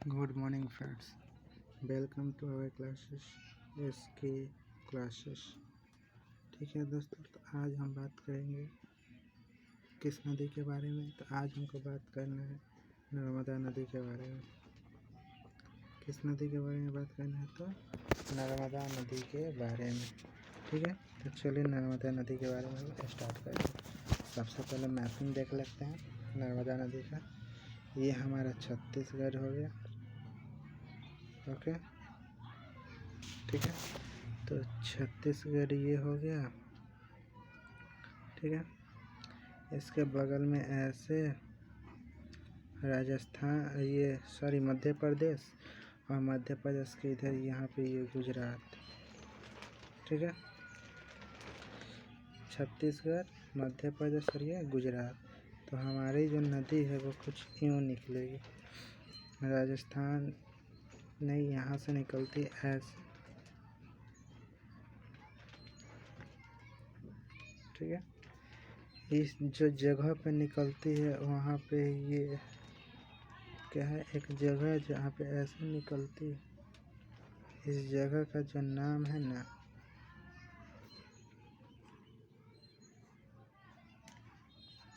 Good morning friends, welcome to our classes SK classes. ठीक है दोस्तों, तो आज हम बात करेंगे किस नदी के बारे में। तो आज हमको बात करना है नर्मदा नदी के बारे में। किस नदी के बारे में बात करना है? तो नर्मदा नदी के बारे में। ठीक है, तो चलिए नर्मदा नदी के बारे में हम स्टार्ट करते हैं। सबसे पहले मैपिंग देख लेते हैं नर्मदा नदी का। ये हमारा छत्तीसगढ़ हो गया। ओके, ठीक है, तो छत्तीसगढ़ ये हो गया। ठीक है, इसके बगल में ऐसे राजस्थान, ये मध्य प्रदेश, और मध्य प्रदेश के इधर यहाँ पे ये गुजरात। ठीक है, छत्तीसगढ़, मध्य प्रदेश और ये गुजरात। तो हमारी जो नदी है वो कुछ यूँ निकलेगी। राजस्थान नहीं, यहाँ से निकलती ऐसे। ठीक है, इस जो जगह पे निकलती है वहाँ पे ये क्या है, एक जगह है जहाँ पे ऐसे निकलती है। इस जगह का जो नाम है ना,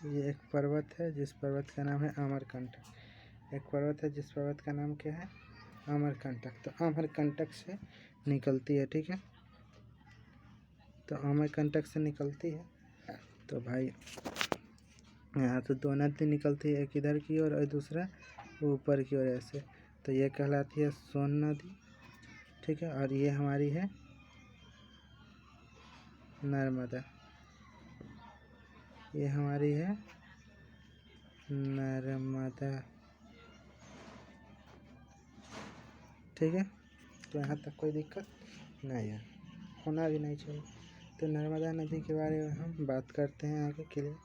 ये एक पर्वत है जिस पर्वत का नाम है अमरकंटक। एक पर्वत है जिस पर्वत का नाम क्या है, अमरकंटक। तो अमरकंटक से निकलती है। ठीक है, तो अमरकंटक से निकलती है। तो भाई यहाँ तो दो नदी निकलती है, एक इधर की ओर और दूसरा ऊपर की ओर ऐसे। तो ये कहलाती है सोन नदी। ठीक है, और ये हमारी है नर्मदा। ये हमारी है नर्मदा। ठीक है, तो यहाँ तक कोई दिक्कत नहीं है, होना भी नहीं चाहिए। तो नर्मदा नदी के बारे में हम बात करते हैं आगे के लिए।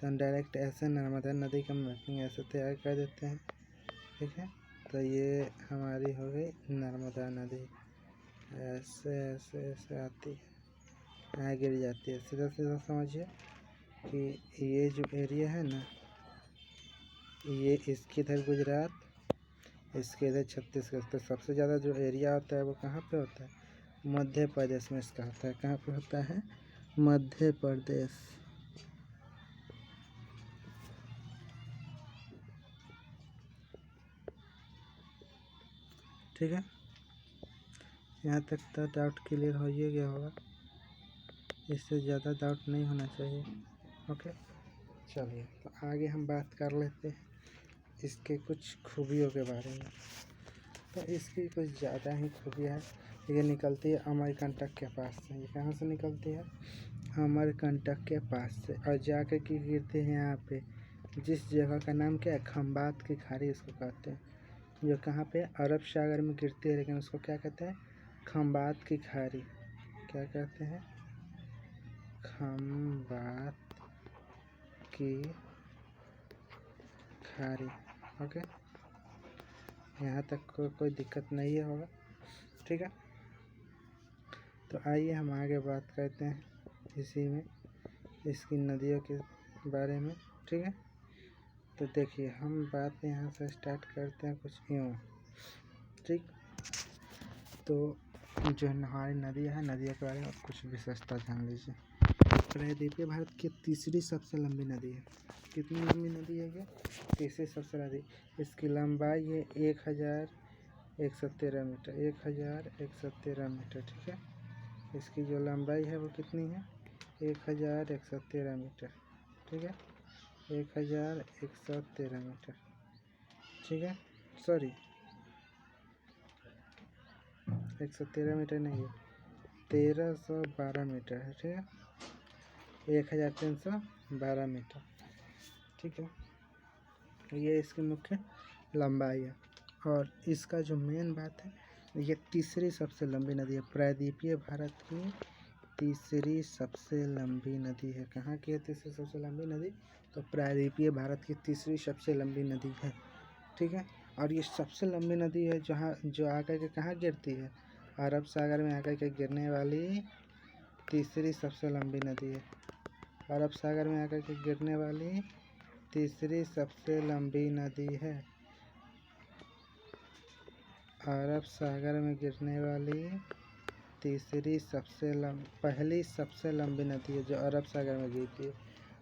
तो हम डायरेक्ट ऐसे नर्मदा नदी का मैपिंग ऐसे तैयार कर देते हैं। ठीक है, तो ये हमारी हो गई नर्मदा नदी। ऐसे ऐसे ऐसे आती है, यहाँ गिर जाती है। सीधा सीधा समझिए कि ये जो एरिया है ना, ये इसके इधर गुजरात, इसके इधर छत्तीसगढ़। तो सबसे ज़्यादा जो एरिया होता है वो कहाँ पे होता है? मध्य प्रदेश में इसका होता है। कहाँ पे होता है? मध्य प्रदेश। ठीक है, यहाँ तक तो डाउट क्लियर हो ही गया होगा, इससे ज़्यादा डाउट नहीं होना चाहिए। ओके, चलिए तो आगे हम बात कर लेते हैं इसके कुछ खूबियों के बारे में। तो इसकी कुछ ज़्यादा ही खूबियाँ है। ये निकलती है अमरकंटक के पास से। ये कहाँ से निकलती है? अमरकंटक के पास से, और जाकर के गिरती है यहाँ पे, जिस जगह का नाम क्या है, खंबात की खाड़ी इसको कहते हैं। जो कहाँ पे? अरब सागर में गिरती है, लेकिन उसको क्या कहते हैं? खंबात की खाड़ी। क्या कहते हैं? खंबात की खाड़ी। ओके, यहाँ तक कोई दिक्कत नहीं है होगा। ठीक है, तो आइए हम आगे बात करते हैं इसी में, इसकी नदियों के बारे में। ठीक है, तो देखिए हम बात यहाँ से स्टार्ट करते हैं कुछ यूँ। ठीक, तो जो हमारी नदी है, नदियों के बारे में कुछ विशेषता जान लीजिए। प्रायद्वीपीय भारत की तीसरी सबसे लंबी नदी है। कितनी लंबी नदी है ये? तीसरी सबसे लंबी। इसकी लंबाई है 1113 मीटर। 1113 मीटर। ठीक है, इसकी जो लंबाई है वो कितनी है? 1113 मीटर। ठीक है, 1113 मीटर। ठीक है, सॉरी 113 मीटर नहीं है, 1312 मीटर है। ठीक है, 1312 मीटर। ठीक है, ये इसकी मुख्य लंबाई है। और इसका जो मेन बात है, ये तीसरी सबसे लंबी नदी है। प्रायद्वीपीय भारत की तीसरी सबसे लंबी नदी है। कहाँ की है तीसरी सबसे लंबी नदी? तो प्रायद्वीपीय भारत की तीसरी सबसे लंबी नदी है। ठीक है, और ये सबसे लंबी नदी है जहाँ जो आकर के कहाँ गिरती है? अरब सागर में आकर के गिरने वाली तीसरी सबसे लंबी नदी है। अरब सागर में आकर के गिरने वाली तीसरी सबसे लंबी नदी है। अरब सागर में गिरने वाली पहली सबसे लंबी नदी है जो अरब सागर में गिरती है,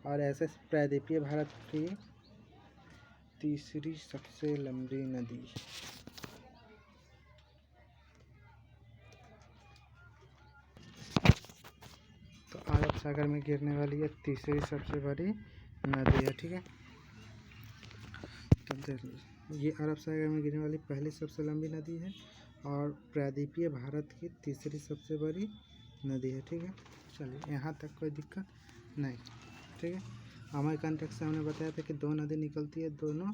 और ऐसे प्रायद्वीपीय भारत की तीसरी सबसे लंबी नदी। तो अरब सागर में गिरने वाली ये तीसरी सबसे बड़ी नदी है, ठीक है। तो देख लीजिए, ये अरब सागर में गिरने वाली पहली सबसे लंबी नदी है और प्रायद्वीपीय भारत की तीसरी सबसे बड़ी नदी है, ठीक है। चलिए, यहाँ तक कोई दिक्कत नहीं, ठीक है। हमारे कॉन्टेक्स्ट से हमने बताया था कि दो नदी निकलती है, दोनों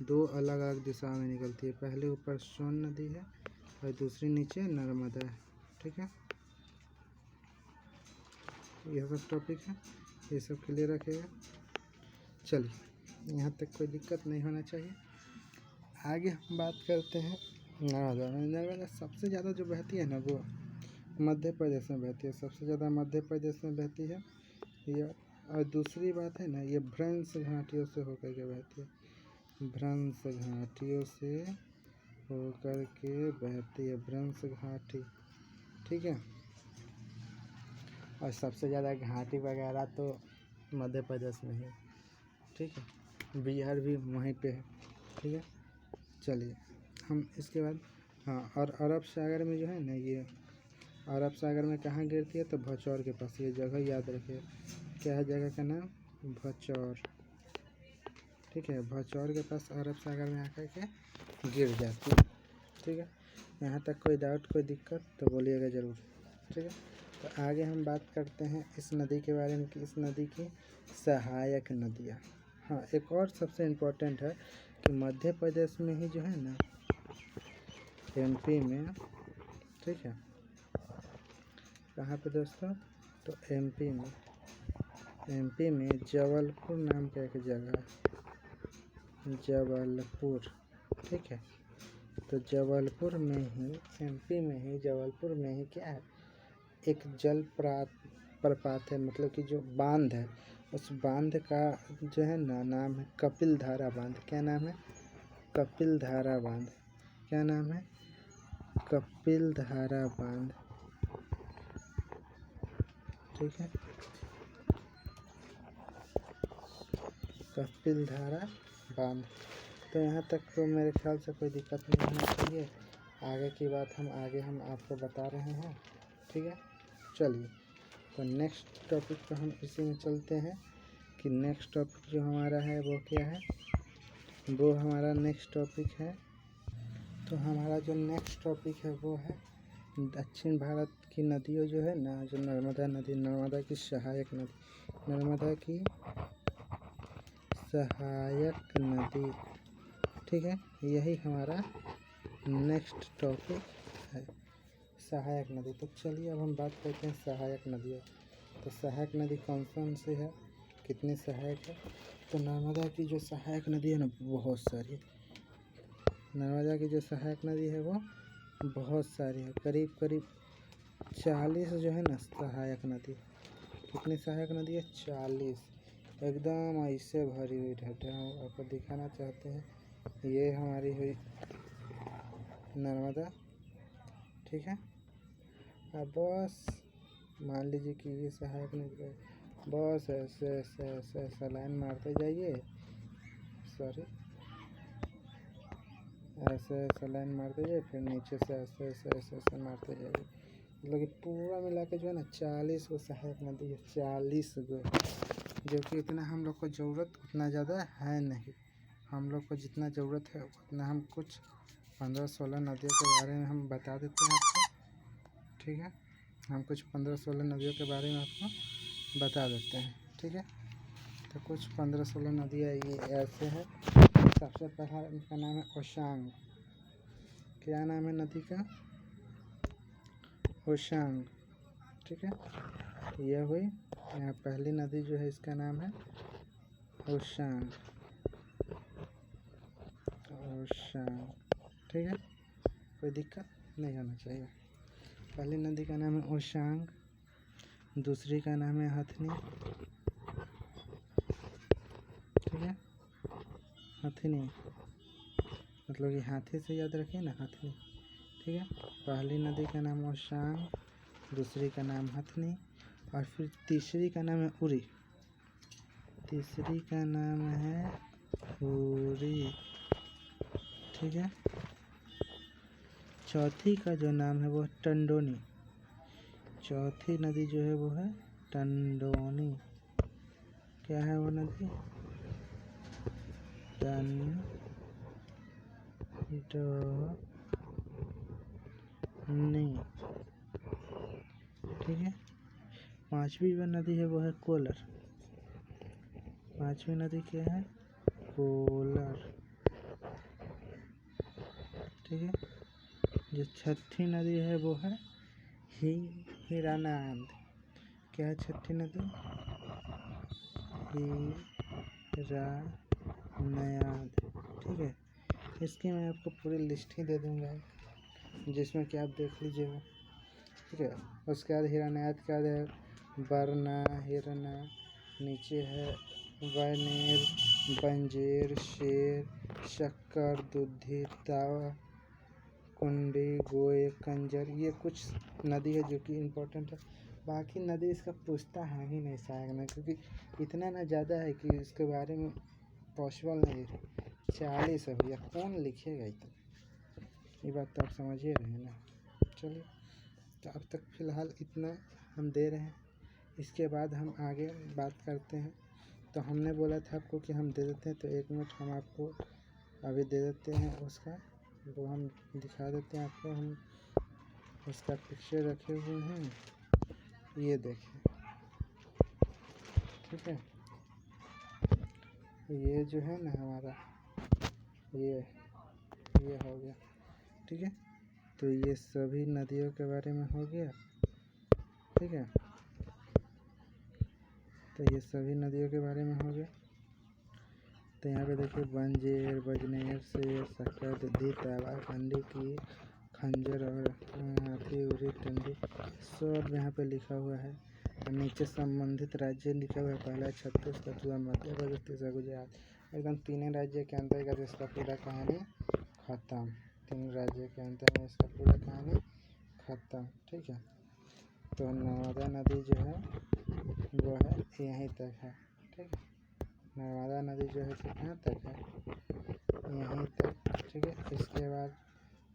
दो अलग अलग दिशाओं में निकलती है। पहले ऊपर सोन नदी है और दूसरी नीचे नर्मदा है, ठीक है। यह सब टॉपिक है, ये सब क्लियर रखेगा। चलिए, यहाँ तक कोई दिक्कत नहीं होना चाहिए। आगे हम बात करते हैं नर्मदा। नर्मदा सबसे ज़्यादा जो बहती है ना, वो मध्य प्रदेश में बहती है, सबसे ज़्यादा मध्य प्रदेश में बहती है ये। और दूसरी बात है ना, ये भ्रंश घाटियों से होकर के बहती है, भ्रंश घाटियों से होकर के बहती है, भ्रंश घाटी, ठीक है। और सबसे ज़्यादा घाटी वगैरह तो मध्य प्रदेश में है, ठीक है। बिहार भी वहीं पे है, ठीक है। चलिए, हम इसके बाद हाँ, और अरब सागर में जो है ना, ये अरब सागर में कहाँ गिरती है, तो भचौर के पास। ये जगह याद रखिए, क्या है जगह का नाम, भचौर, ठीक है। भचौर के पास अरब सागर में आकर के गिर जाती है, ठीक है। यहाँ तक कोई डाउट, कोई दिक्कत तो बोलिएगा ज़रूर, ठीक है। तो आगे हम बात करते हैं इस नदी के बारे में कि इस नदी की सहायक नदियाँ। हाँ, एक और सबसे इम्पोर्टेंट है कि मध्य प्रदेश में ही जो है ना, एमपी में, ठीक है। कहाँ पे दोस्तों, तो एमपी में जबलपुर नाम का एक जगह है, जबलपुर, ठीक है। तो जबलपुर में ही, एमपी में ही, जबलपुर में ही क्या है, एक जल प्रपात है, मतलब कि जो बांध है, उस बांध का जो है ना नाम है कपिल धारा बांध। क्या नाम है, कपिल धारा बांध। क्या नाम है, कपिल धारा बांध, ठीक है। कपिल धारा बांध। तो यहाँ तक तो मेरे ख्याल से कोई दिक्कत नहीं होनी चाहिए। आगे की बात हम आपको बता रहे हैं, ठीक है। चलिए, तो नेक्स्ट टॉपिक पे हम इसी में चलते हैं कि नेक्स्ट टॉपिक जो हमारा है वो क्या है। वो हमारा नेक्स्ट टॉपिक है, तो हमारा जो नेक्स्ट टॉपिक है वो है दक्षिण भारत की नदियों जो है ना, जो नर्मदा नदी, नर्मदा की सहायक नदी, नर्मदा की सहायक नदी, ठीक है। यही हमारा नेक्स्ट टॉपिक है, सहायक नदी। तो चलिए, अब हम बात करते हैं सहायक नदियों। तो सहायक नदी कौन कौन सी है, कितनी सहायक है। तो नर्मदा की जो सहायक नदी है ना, बहुत सारी। नर्मदा की जो सहायक नदी है वो बहुत सारी है, करीब करीब 40 जो है ना सहायक नदी। कितनी सहायक नदी है, 40। एकदम ऐसे भरी हुई ढाटे हम आपको दिखाना चाहते हैं। ये हमारी हुई नर्मदा, ठीक है। अब बस मान लीजिए कि ये सहायक नदी, बस ऐसे ऐसे ऐसे ऐसा लाइन मारते जाइए, ऐसे ऐसे लाइन मारते जाइए, फिर नीचे से ऐसे ऐसे ऐसे ऐसे मारते जाइए। मतलब कि पूरा मिला के जो है ना 40 गो सहायक नदी है, 40 गो। जो कि इतना हम लोग को ज़रूरत उतना ज़्यादा है नहीं। हम लोग को जितना ज़रूरत है उतना हम कुछ 15-16 नदियों के बारे में हम बता देते हैं आपको, ठीक है। हम कुछ 15-16 नदियों के बारे में आपको बता देते हैं, ठीक है। तो कुछ 15-16 नदियाँ ये ऐसे हैं। सबसे पहला इनका नाम है ओशांग। क्या नाम है नदी का, ओशांग, ठीक है। यह हुई यहाँ पहली नदी जो है, इसका नाम है ओशांग, ओशांग, ठीक है। कोई दिक्कत नहीं होना चाहिए। पहली नदी का नाम है ओशांग, दूसरी का नाम है हथनी, ठीक है। हथनी मतलब कि हाथी से याद रखिए ना, हथनी। ठीक है। पहली नदी का नाम ओशांग, दूसरी का नाम हथनी और फिर तीसरी का नाम है उरी। तीसरी का नाम है उरी, ठीक है। चौथी का जो नाम है वो है टंडोनी। चौथी नदी जो है वो है टंडोनी। क्या है वो नदी? टंडोनी, ठीक है। पांचवी जो नदी है वो है कोलर। पांचवी नदी क्या है? कोलर, ठीक है। जो छठी नदी है वो है हीरानंद। क्या है छठी नदी? हीरानंद, ठीक है। इसकी मैं आपको पूरी लिस्ट ही दे दूंगा जिसमें कि आप देख लीजिएगा, ठीक है। उसके बाद हीरानंद के बाद है बरना, हिरना, नीचे है वनेर, बंजेर, शेर, शक्कर, दुधी, तावा, कुंडी, गोए, कंजर। ये कुछ नदी है जो कि इम्पोर्टेंट है। बाकी नदी इसका पूछता है ही नहीं शायद ना, क्योंकि इतना ना ज़्यादा है कि इसके बारे में पॉसिबल नहीं है। 40 है भैया, कौन लिखेगा इतना? ये बात तो आप समझ ही रहे हैं ना। चलिए, तो अब तक फ़िलहाल इतना हम दे रहे हैं। इसके बाद हम आगे बात करते हैं। तो हमने बोला था आपको कि हम दे देते हैं, तो 1 मिनट हम आपको अभी दे देते हैं उसका, वो हम दिखा देते हैं आपको। हम उसका पिक्चर रखे हुए हैं, ये देखिए, ठीक है। ये जो है ना हमारा, ये हो गया, ठीक है। तो ये सभी नदियों के बारे में हो गया, ठीक है। तो ये सभी नदियों के बारे में हो गया। तो यहाँ पे देखिए बंजेर, बजनेर, शेर, शक्कर, दुधी, तावा, कंडी की, खंजर और हाथी, उरी, टंडी सब यहाँ पे लिखा हुआ है। और नीचे संबंधित राज्य लिखा हुआ है। पहला छत्तीसगढ़, दूसरा मध्य प्रदेश, तीसरा गुजरात। एकदम तीनों राज्य के अंतर्गत इसका पूरा कहानी खत्म। तीन राज्य के अंतर्गत इसका पूरा कहानी खत्म, ठीक है। तो नर्मदा नदी जो है वो है यहीं तक है, ठीक है। नर्मदा नदी जो है कहाँ तक है? यहीं तक, ठीक है। इसके बाद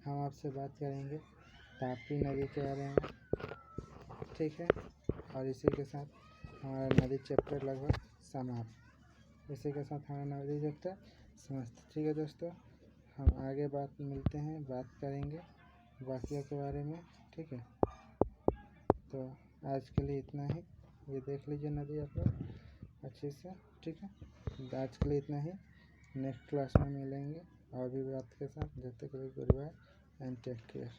हम आपसे बात करेंगे तापी नदी के बारे में, ठीक है। और इसी के साथ हमारा नदी चैप्टर लगभग समाप्त। इसी के साथ हमारा नदी चैप्टर समाप्त, ठीक है दोस्तों। हम आगे मिलते हैं, बात करेंगे बाकियों के बारे में, ठीक है। तो आज के लिए इतना ही। ये देख लीजिए नदी आप लोग अच्छे से, ठीक है। आज के लिए इतना ही। नेक्स्ट क्लास में मिलेंगे और भी बात के साथ। जब तक के लिए good bye and take care.